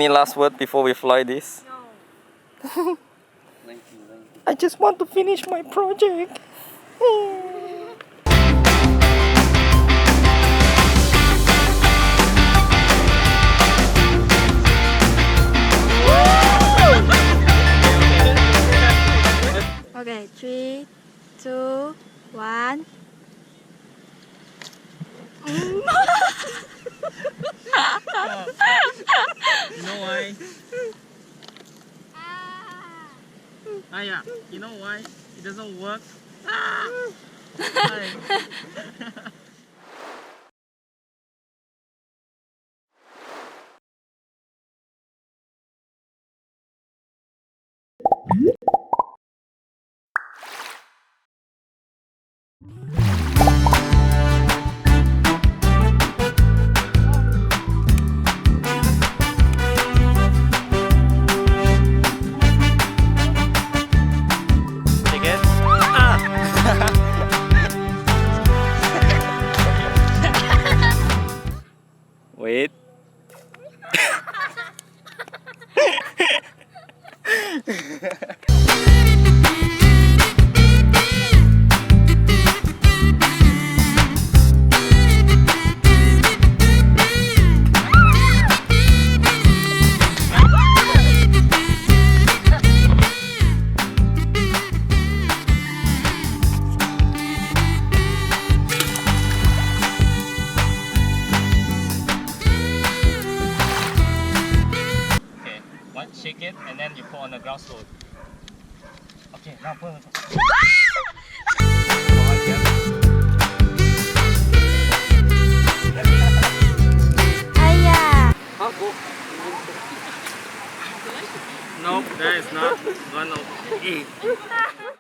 Any last word before we fly this? No. I just want to finish my project. Okay, 3, 2, 1. You know why? Yeah. You know why? It doesn't work. Why? Wait. Shake it and then you put on the ground slowly. Okay, now put on the Aya. Nope, that is not one of it.